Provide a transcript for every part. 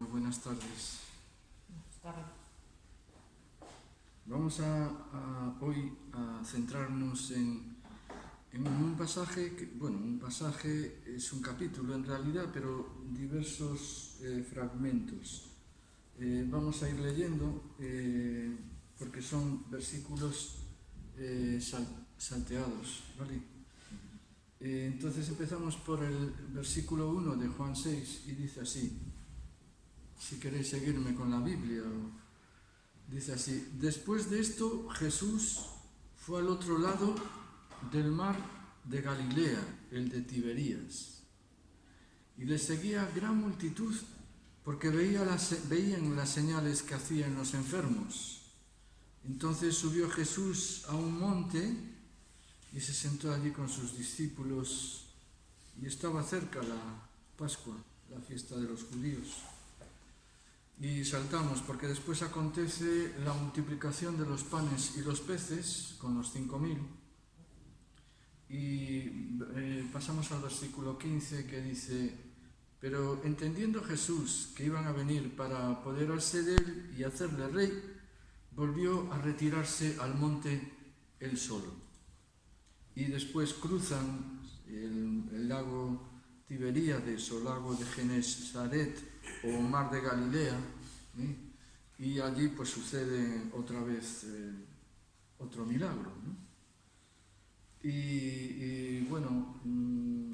Buenas tardes. Vamos hoy a centrarnos en un pasaje, un pasaje es un capítulo en realidad, pero diversos fragmentos. Vamos a ir leyendo porque son versículos salteados, ¿vale? Entonces empezamos por el versículo 1 de Juan 6 y dice así, si queréis seguirme con la Biblia, dice así: después de esto Jesús fue al otro lado del mar de Galilea, el de Tiberías, y le seguía gran multitud porque veían las señales que hacían los enfermos. Entonces subió Jesús a un monte y se sentó allí con sus discípulos, y estaba cerca la Pascua, la fiesta de los judíos. Y saltamos porque después acontece la multiplicación de los panes y los peces con los 5.000. Y pasamos al versículo 15 que dice: pero entendiendo Jesús que iban a venir para apoderarse de él y hacerle rey, volvió a retirarse al monte él solo. Y después cruzan el lago Tiberíades o lago de Genesaret o mar de Galilea, y allí pues sucede otra vez otro milagro, ¿no? Y bueno,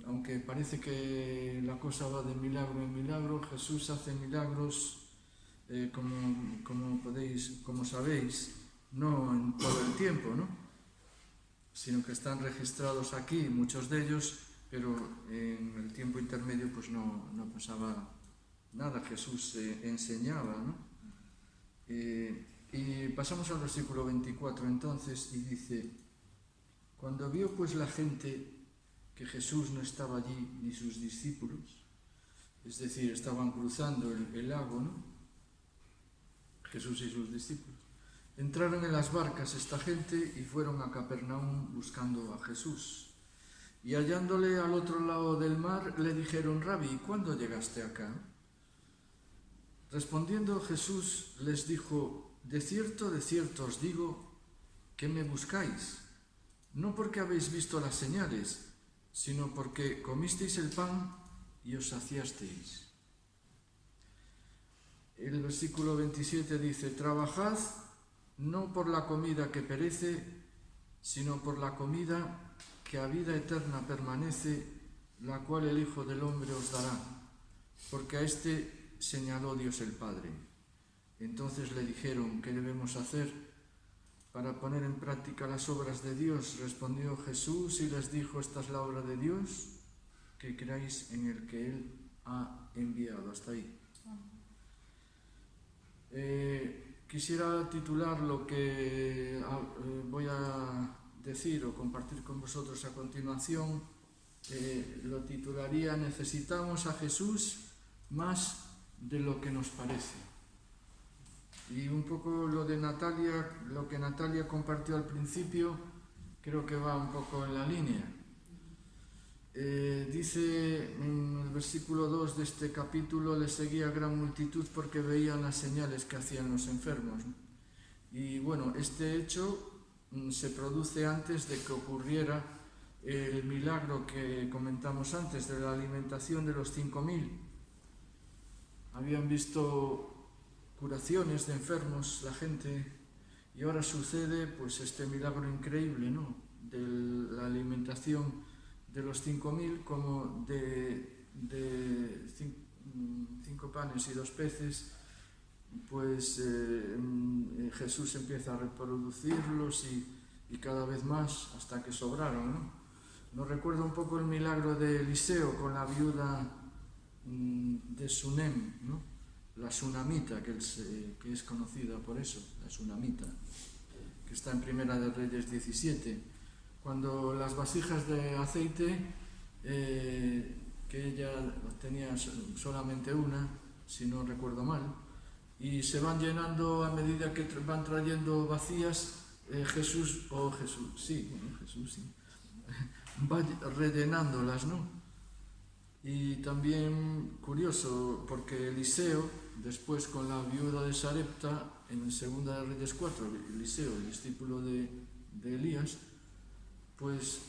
aunque parece que la cosa va de milagro en milagro, Jesús hace milagros, como sabéis, no en todo el tiempo, ¿no? Sino que están registrados aquí, muchos de ellos, pero en el tiempo intermedio pues no pasaba nada, Jesús enseñaba, ¿no? Y pasamos al versículo 24 entonces, y dice: cuando vio pues la gente que Jesús no estaba allí ni sus discípulos, es decir, estaban cruzando el lago, ¿no? Jesús y sus discípulos, entraron en las barcas esta gente y fueron a Capernaum buscando a Jesús. Y hallándole al otro lado del mar, le dijeron: Rabí, ¿cuándo llegaste acá? Respondiendo Jesús les dijo: de cierto os digo que me buscáis, no porque habéis visto las señales, sino porque comisteis el pan y os saciasteis. El versículo 27 dice: trabajad no por la comida que perece, sino por la comida que a vida eterna permanece, la cual el Hijo del Hombre os dará, porque a este señaló Dios el Padre. Entonces le dijeron: ¿qué debemos hacer para poner en práctica las obras de Dios? Respondió Jesús y les dijo: esta es la obra de Dios, que creáis en el que Él ha enviado. Hasta ahí. Quisiera titular lo que voy a decir o compartir con vosotros a continuación, lo titularía: necesitamos a Jesús más de lo que nos parece. Y un poco lo que Natalia compartió al principio, creo que va un poco en la línea. Dice en el versículo 2 de este capítulo: le seguía gran multitud porque veían las señales que hacían los enfermos. Y bueno, este hecho se produce antes de que ocurriera el milagro que comentamos antes de la alimentación de los 5.000. Habían visto curaciones de enfermos la gente, y ahora sucede pues este milagro increíble, ¿no? De la alimentación de los 5.000, como de 5 panes y 2 peces, pues Jesús empieza a reproducirlos y cada vez más hasta que sobraron, ¿no? Nos recuerda un poco el milagro de Eliseo con la viuda de Sunem, ¿no? La sunamita, que es conocida por eso, la sunamita, que está en Primera de Reyes 17, cuando las vasijas de aceite, que ella tenía solamente una, si no recuerdo mal, y se van llenando a medida que van trayendo vacías, Jesús va rellenándolas, ¿no? Y también curioso, porque Eliseo, después con la viuda de Sarepta, en Segunda de Reyes 4, Eliseo, el discípulo de Elías, pues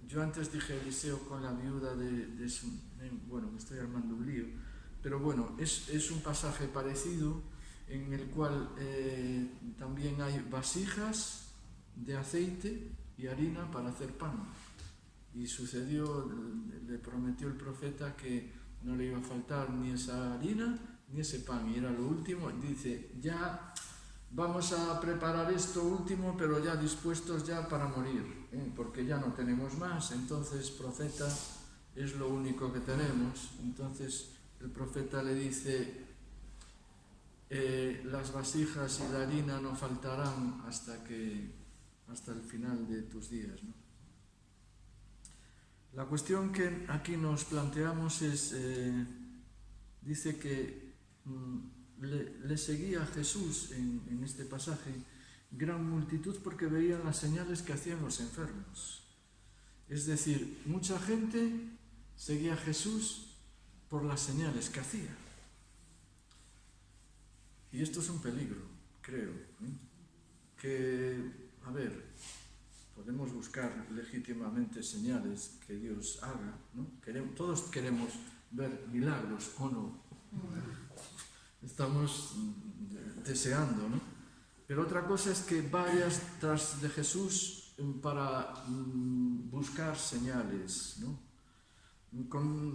yo antes dije Eliseo con la viuda de su... bueno, me estoy armando un lío, pero bueno, es un pasaje parecido en el cual también hay vasijas de aceite y harina para hacer pan. Y sucedió, le prometió el profeta que no le iba a faltar ni esa harina ni ese pan. Y era lo último. Dice, ya vamos a preparar esto último, pero ya dispuestos ya para morir, porque ya no tenemos más. Entonces, profeta, es lo único que tenemos. Entonces, el profeta le dice, las vasijas y la harina no faltarán hasta el final de tus días, ¿no? La cuestión que aquí nos planteamos es, dice que le seguía a Jesús en este pasaje gran multitud porque veían las señales que hacían los enfermos. Es decir, mucha gente seguía a Jesús por las señales que hacía. Y esto es un peligro, creo, que, a ver, podemos buscar legítimamente señales que Dios haga, ¿no? Todos queremos ver milagros, ¿o no? Estamos deseando, ¿no? Pero otra cosa es que vayas tras de Jesús para buscar señales, ¿no?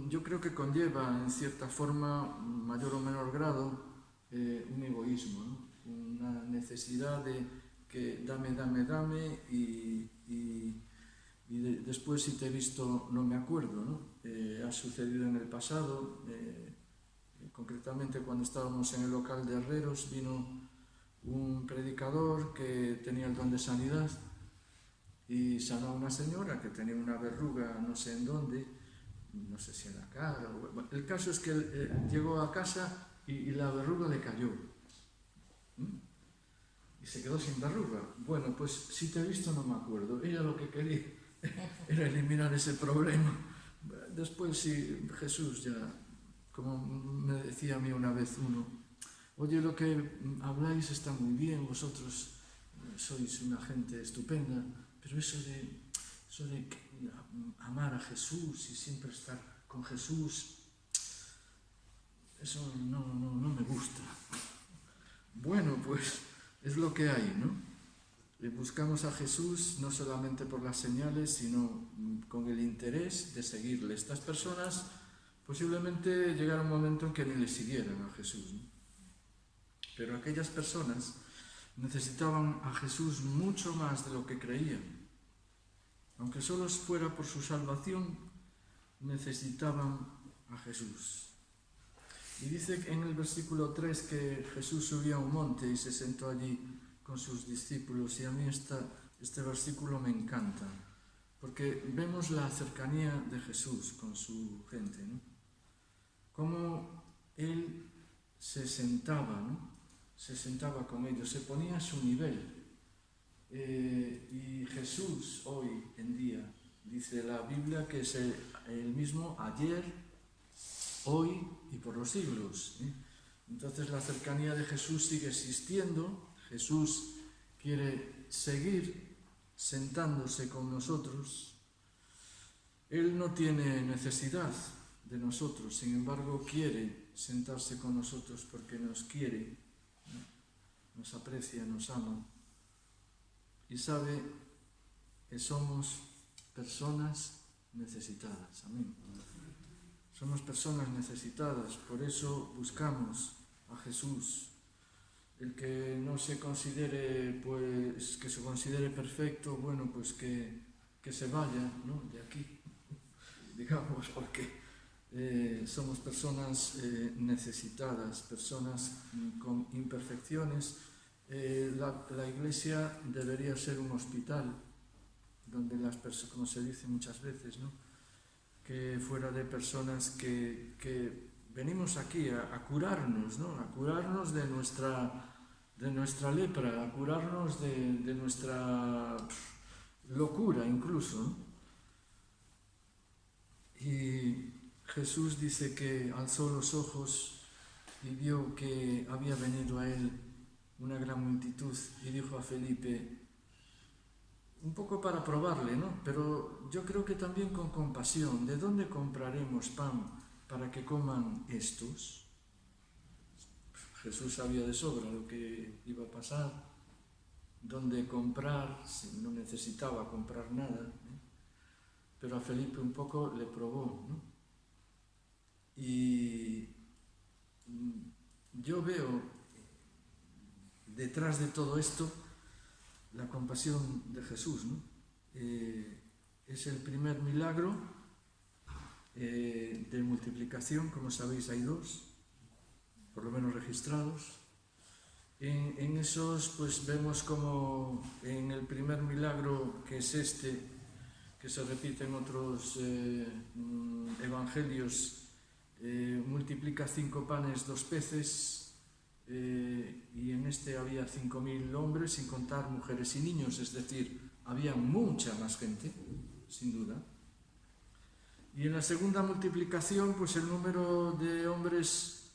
Yo creo que conlleva, en cierta forma, mayor o menor grado, un egoísmo, ¿no? Una necesidad de que dame y después si te he visto no me acuerdo, ¿no? Ha sucedido en el pasado, concretamente cuando estábamos en el local de herreros vino un predicador que tenía el don de sanidad y sanó a una señora que tenía una verruga no sé en dónde, no sé si en la cara, bueno, el caso es que llegó a casa y la verruga le cayó. Y se quedó sin verruga. Bueno, pues si te he visto no me acuerdo. Ella lo que quería era eliminar ese problema. Después sí, Jesús ya, como me decía a mí una vez uno, oye, lo que habláis está muy bien, vosotros sois una gente estupenda, pero eso de amar a Jesús y siempre estar con Jesús, eso no me gusta. Bueno, pues es lo que hay, ¿no? Buscamos a Jesús no solamente por las señales, sino con el interés de seguirle. Estas personas posiblemente llegara un momento en que ni le siguieran a Jesús, ¿no? Pero aquellas personas necesitaban a Jesús mucho más de lo que creían. Aunque solo fuera por su salvación, necesitaban a Jesús. Y dice en el versículo 3 que Jesús subió a un monte y se sentó allí con sus discípulos. Y a mí este versículo me encanta, porque vemos la cercanía de Jesús con su gente, ¿no? Cómo Él se sentaba, ¿no? Se sentaba con ellos, se ponía a su nivel. Y Jesús hoy en día, dice la Biblia, que es el mismo ayer, hoy y por los siglos, ¿eh? Entonces la cercanía de Jesús sigue existiendo. Jesús quiere seguir sentándose con nosotros. Él no tiene necesidad de nosotros, sin embargo quiere sentarse con nosotros porque nos quiere, ¿no? Nos aprecia, nos ama y sabe que somos personas necesitadas. Amén. Somos personas necesitadas, por eso buscamos a Jesús. El que no se considere, pues, que se considere perfecto, bueno, pues que se vaya, ¿no?, de aquí, digamos, porque somos personas necesitadas, personas con imperfecciones. La Iglesia debería ser un hospital donde las personas, como se dice muchas veces, ¿no?, que fuera de personas que venimos aquí a curarnos, ¿no?, a curarnos de nuestra lepra, a curarnos de nuestra locura incluso, ¿no? Y Jesús dice que alzó los ojos y vio que había venido a él una gran multitud y dijo a Felipe, un poco para probarle, ¿no? Pero yo creo que también con compasión, ¿de dónde compraremos pan para que coman estos? Jesús sabía de sobra lo que iba a pasar, dónde comprar, no necesitaba comprar nada, ¿eh? Pero a Felipe un poco le probó, ¿no? Y yo veo detrás de todo esto la compasión de Jesús, ¿no? Es el primer milagro de multiplicación, como sabéis hay dos, por lo menos registrados. En esos pues vemos como en el primer milagro, que es este, que se repite en otros evangelios, multiplica 5 panes, 2 peces, y en este había 5.000 hombres, sin contar mujeres y niños, es decir, había mucha más gente, sin duda. Y en la segunda multiplicación, pues el número de hombres,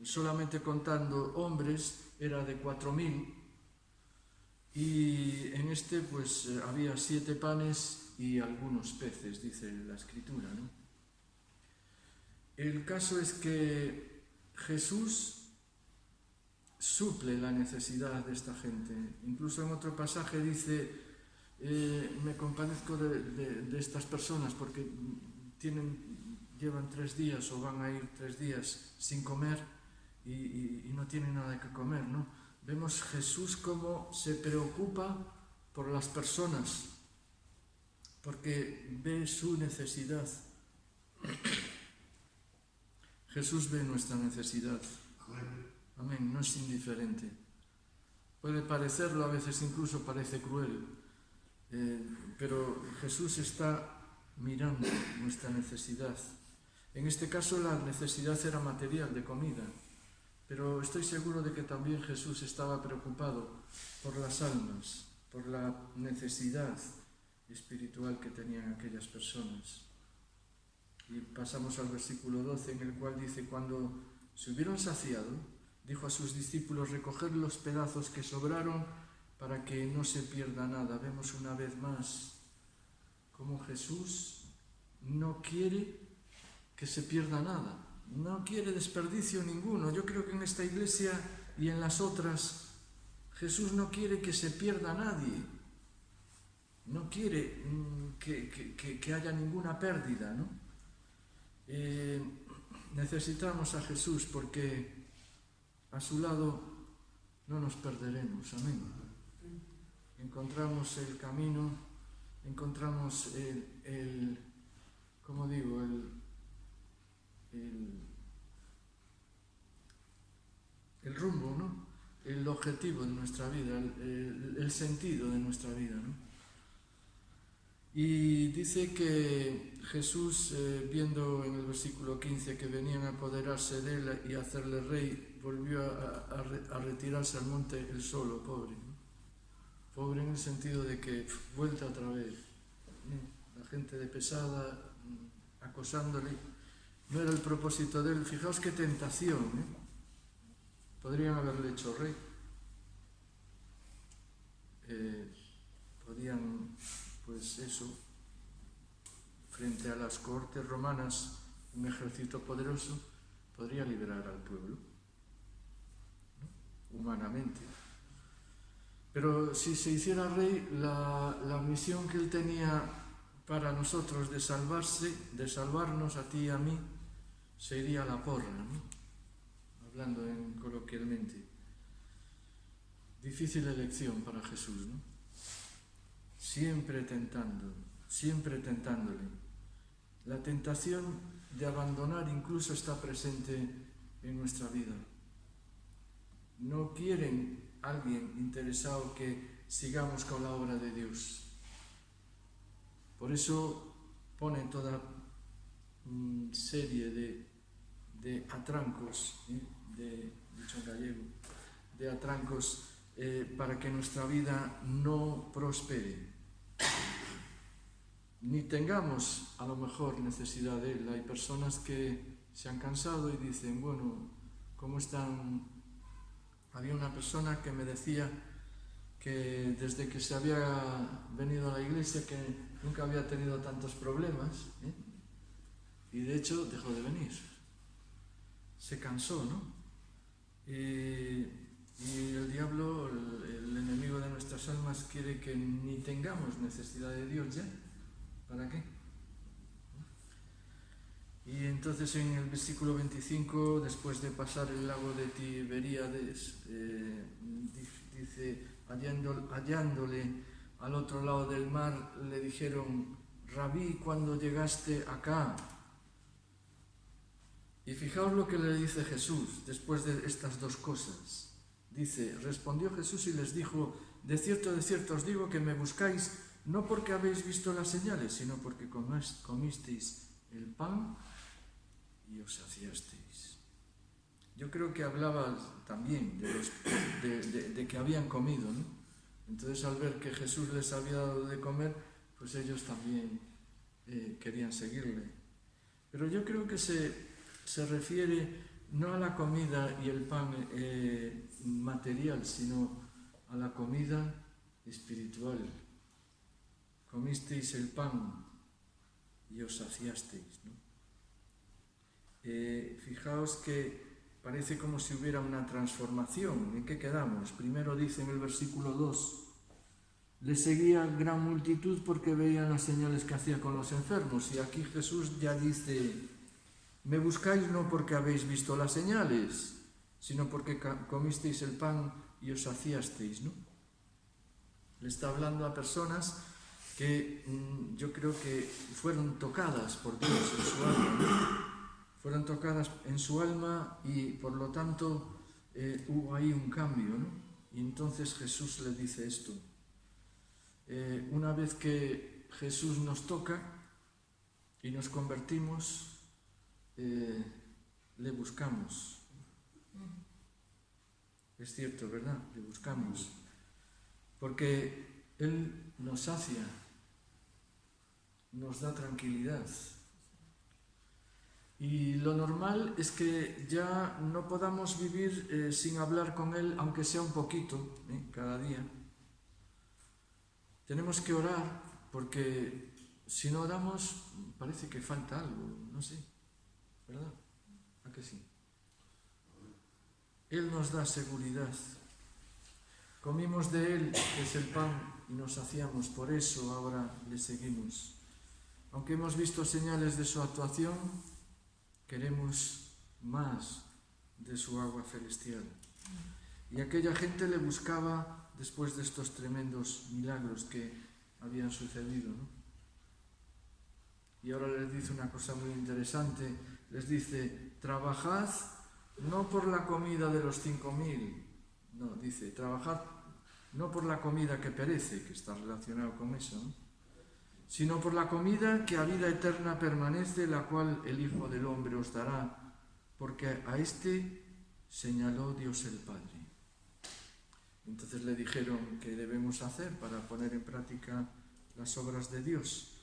solamente contando hombres, era de 4.000, y en este pues había 7 panes y algunos peces, dice la Escritura, ¿no? El caso es que Jesús suple la necesidad de esta gente. Incluso en otro pasaje dice, me compadezco de estas personas porque llevan 3 días o van a ir 3 días sin comer y no tienen nada que comer, ¿no? Vemos Jesús cómo se preocupa por las personas porque ve su necesidad. Jesús ve nuestra necesidad. Amén, no es indiferente. Puede parecerlo, a veces incluso parece cruel, pero Jesús está mirando nuestra necesidad. En este caso la necesidad era material, de comida, pero estoy seguro de que también Jesús estaba preocupado por las almas, por la necesidad espiritual que tenían aquellas personas. Y pasamos al versículo 12, en el cual dice, cuando se hubieron saciado, dijo a sus discípulos, recoged los pedazos que sobraron para que no se pierda nada. Vemos una vez más cómo Jesús no quiere que se pierda nada, no quiere desperdicio ninguno. Yo creo que en esta iglesia y en las otras, Jesús no quiere que se pierda nadie, no quiere que haya ninguna pérdida, ¿no? Necesitamos a Jesús porque a su lado no nos perderemos, amén. Encontramos el camino, encontramos el rumbo, ¿no? El objetivo de nuestra vida, el sentido de nuestra vida, ¿no? Y dice que Jesús, viendo en el versículo 15 que venían a apoderarse de él y a hacerle rey, volvió a retirarse al monte él solo, pobre, ¿no? Pobre en el sentido de que vuelta otra vez, ¿no? La gente de pesada, acosándole. No era el propósito de él. Fijaos qué tentación, ¿eh? Podrían haberle hecho rey. Podían, pues eso, frente a las cohortes romanas, un ejército poderoso podría liberar al pueblo, ¿no? Humanamente. Pero si se hiciera rey, la misión que él tenía para nosotros de salvarnos a ti y a mí, se iría a la porra, ¿no? Hablando coloquialmente. Difícil elección para Jesús, ¿no? Siempre tentándole. La tentación de abandonar incluso está presente en nuestra vida. No quieren alguien interesado que sigamos con la obra de Dios. Por eso ponen toda serie de atrancos, dicho en gallego, de atrancos para que nuestra vida no prospere. ni tengamos a lo mejor necesidad de Él. Hay personas que se han cansado y dicen, bueno, ¿cómo están? Había una persona que me decía que desde que se había venido a la iglesia que nunca había tenido tantos problemas, y de hecho dejó de venir. Se cansó, ¿no? Y el diablo, el enemigo de nuestras almas, quiere que ni tengamos necesidad de Dios ya. ¿Para qué? Y entonces en el versículo 25, después de pasar el lago de Tiberíades, dice, hallándole al otro lado del mar, le dijeron, Rabí, ¿cuándo llegaste acá? Y fijaos lo que le dice Jesús después de estas dos cosas. Dice, respondió Jesús y les dijo, de cierto os digo que me buscáis no porque habéis visto las señales, sino porque comisteis el pan y os saciasteis. Yo creo que hablaba también de que habían comido, ¿no? Entonces al ver que Jesús les había dado de comer, pues ellos también querían seguirle. Pero yo creo que se refiere no a la comida y el pan material, sino a la comida espiritual. Comisteis el pan y os saciasteis, ¿no? Fijaos que parece como si hubiera una transformación. ¿En qué quedamos? Primero dice en el versículo 2, le seguía gran multitud porque veían las señales que hacía con los enfermos. Y aquí Jesús ya dice, me buscáis no porque habéis visto las señales, sino porque comisteis el pan y os saciasteis, ¿no? Le está hablando a personas que yo creo que fueron tocadas por Dios en su alma, ¿no? Fueron tocadas en su alma y por lo tanto hubo ahí un cambio, ¿no? Y entonces Jesús le dice esto. Una vez que Jesús nos toca y nos convertimos, le buscamos. Es cierto, ¿verdad? Le buscamos. Porque Él nos sacia, nos da tranquilidad. Y lo normal es que ya no podamos vivir sin hablar con Él, aunque sea un poquito, cada día. Tenemos que orar, porque si no oramos parece que falta algo, no sé, ¿verdad? ¿A que sí? Él nos da seguridad. Comimos de Él, que es el pan, y nos saciamos, por eso ahora le seguimos. Aunque hemos visto señales de su actuación, queremos más de su agua celestial. Y aquella gente le buscaba después de estos tremendos milagros que habían sucedido, ¿no? Y ahora les dice una cosa muy interesante. Les dice, trabajad no por la comida de los 5.000. No, dice, trabajad no por la comida que perece, que está relacionado con eso, ¿no? Sino por la comida que a vida eterna permanece, la cual el Hijo del Hombre os dará, porque a este señaló Dios el Padre. Entonces le dijeron qué debemos hacer para poner en práctica las obras de Dios.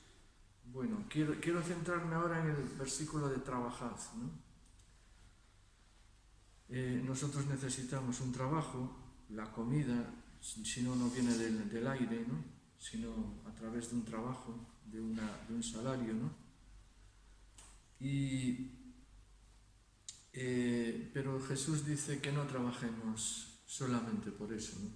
Bueno, quiero centrarme ahora en el versículo de trabajad, ¿no? Nosotros necesitamos un trabajo, la comida, si no, no viene del aire, ¿no? Sino a través de un trabajo, de un salario, ¿no? Pero Jesús dice que no trabajemos solamente por eso, ¿no?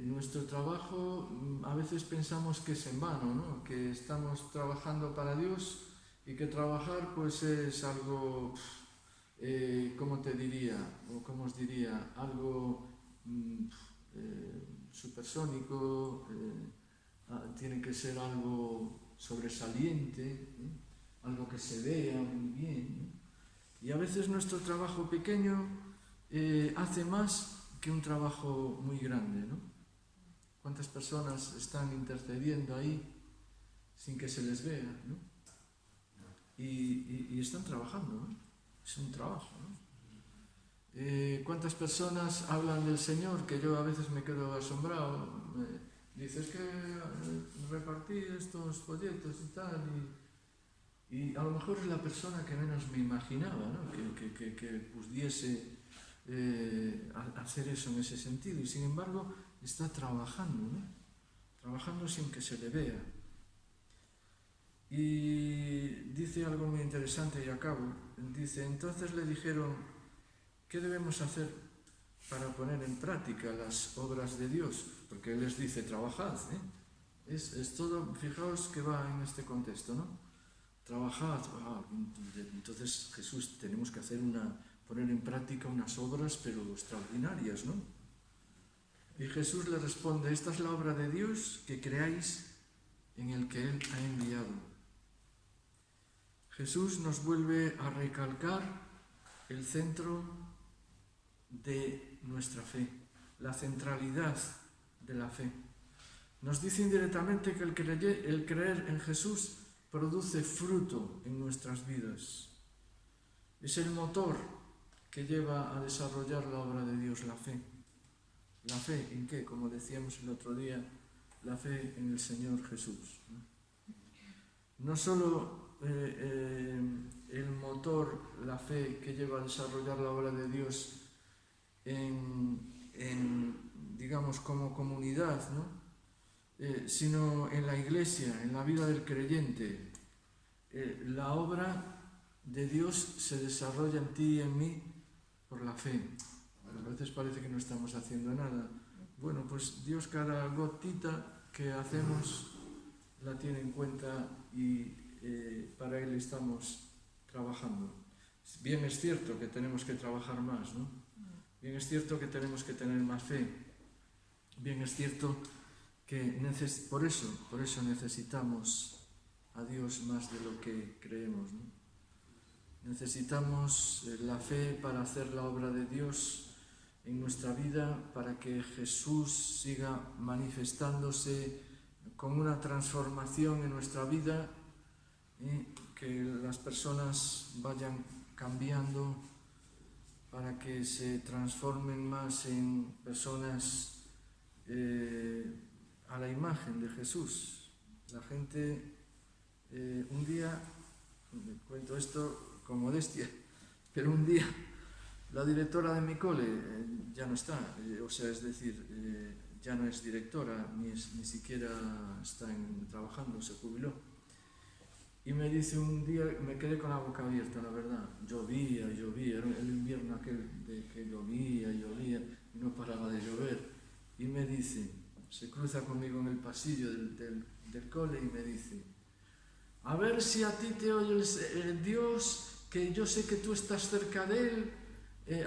Nuestro trabajo a veces pensamos que es en vano, ¿no? Que estamos trabajando para Dios y que trabajar pues es algo, ¿cómo te diría? O ¿cómo os diría? Algo supersónico, tiene que ser algo sobresaliente, algo que se vea muy bien, ¿no? Y a veces nuestro trabajo pequeño hace más que un trabajo muy grande, ¿no? ¿Cuántas personas están intercediendo ahí sin que se les vea, ¿no? Y están trabajando, ¿no? Es un trabajo, ¿no? ¿Cuántas personas hablan del Señor? Que yo a veces me quedo asombrado. Dices que repartí estos folletos y tal, y a lo mejor es la persona que menos me imaginaba, ¿no? que pudiese hacer eso en ese sentido, y sin embargo está trabajando, ¿no? Trabajando sin que se le vea. Y dice algo muy interesante y acabo. Dice, entonces le dijeron, ¿qué debemos hacer para poner en práctica las obras de Dios? Porque Él les dice, trabajad, ¿eh? Es todo, fijaos que va en este contexto, ¿no? Trabajad. Entonces Jesús, tenemos que poner en práctica unas obras, pero extraordinarias, ¿no? Y Jesús le responde, esta es la obra de Dios, que creáis en el que Él ha enviado. Jesús nos vuelve a recalcar el centro de nuestra fe, la centralidad de la fe. Nos dice indirectamente que el creer en Jesús produce fruto en nuestras vidas. Es el motor que lleva a desarrollar la obra de Dios, la fe. ¿La fe en qué? Como decíamos el otro día, la fe en el Señor Jesús. No solo el motor, la fe que lleva a desarrollar la obra de Dios digamos, como comunidad, ¿no? Sino en la Iglesia, en la vida del creyente. La obra de Dios se desarrolla en ti y en mí por la fe. A veces parece que no estamos haciendo nada. Bueno, pues Dios cada gotita que hacemos la tiene en cuenta y para Él estamos trabajando. Bien es cierto que tenemos que trabajar más, ¿no? Bien es cierto que tenemos que tener más fe. Bien es cierto que por eso necesitamos a Dios más de lo que creemos, ¿no? Necesitamos la fe para hacer la obra de Dios en nuestra vida, para que Jesús siga manifestándose con una transformación en nuestra vida, que las personas vayan cambiando para que se transformen más en personas a la imagen de Jesús. La gente, un día, cuento esto con modestia, pero un día la directora de mi cole ya no está, es decir, ya no es directora, ni siquiera está trabajando, se jubiló. Y me dice un día, me quedé con la boca abierta, la verdad. Llovía, era el invierno aquel de que llovía, y no paraba de llover. Y me dice, se cruza conmigo en el pasillo del cole y me dice, a ver si a ti te oye Dios, que yo sé que tú estás cerca de Él,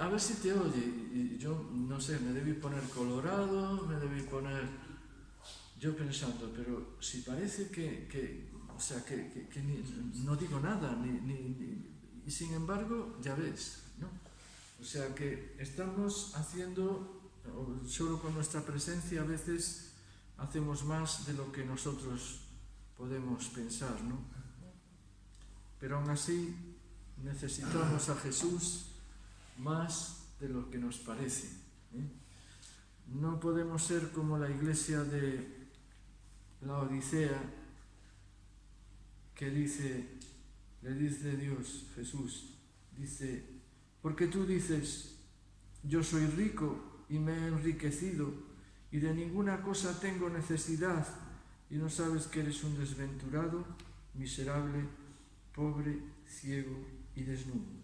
a ver si te oye. Y yo, no sé, me debí poner colorado, yo pensando, pero si parece que no digo nada, y sin embargo, ya ves, ¿no? O sea que estamos haciendo, solo con nuestra presencia a veces hacemos más de lo que nosotros podemos pensar, ¿no? Pero aún así necesitamos a Jesús más de lo que nos parece, ¿eh? No podemos ser como la iglesia de la Odisea, que le dice Dios, Jesús, dice, porque tú dices, yo soy rico y me he enriquecido y de ninguna cosa tengo necesidad, y no sabes que eres un desventurado, miserable, pobre, ciego y desnudo.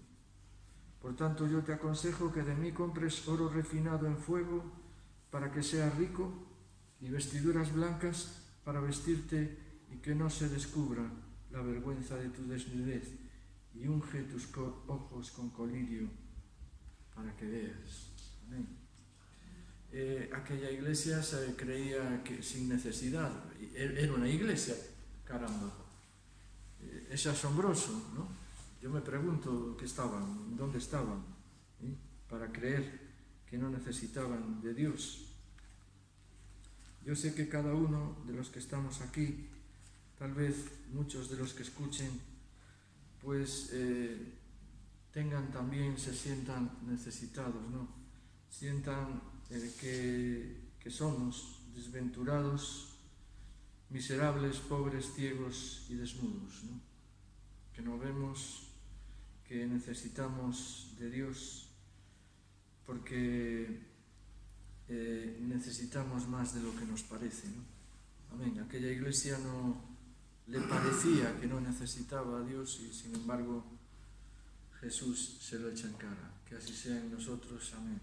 Por tanto, yo te aconsejo que de mí compres oro refinado en fuego para que seas rico, y vestiduras blancas para vestirte y que no se descubra la vergüenza de tu desnudez, y unge tus ojos con colirio para que veas. Amén. Aquella iglesia se creía que sin necesidad, era una iglesia, caramba. Es asombroso, ¿no? Yo me pregunto dónde estaban, para creer que no necesitaban de Dios. Yo sé que cada uno de los que estamos aquí, tal vez muchos de los que escuchen, pues se sientan necesitados, ¿no? Sientan que somos desventurados, miserables, pobres, ciegos y desnudos, ¿no? Que no vemos, que necesitamos de Dios porque necesitamos más de lo que nos parece, ¿no? Amén. Aquella iglesia no le parecía que no necesitaba a Dios y sin embargo Jesús se lo echa en cara. Que así sea en nosotros. Amén.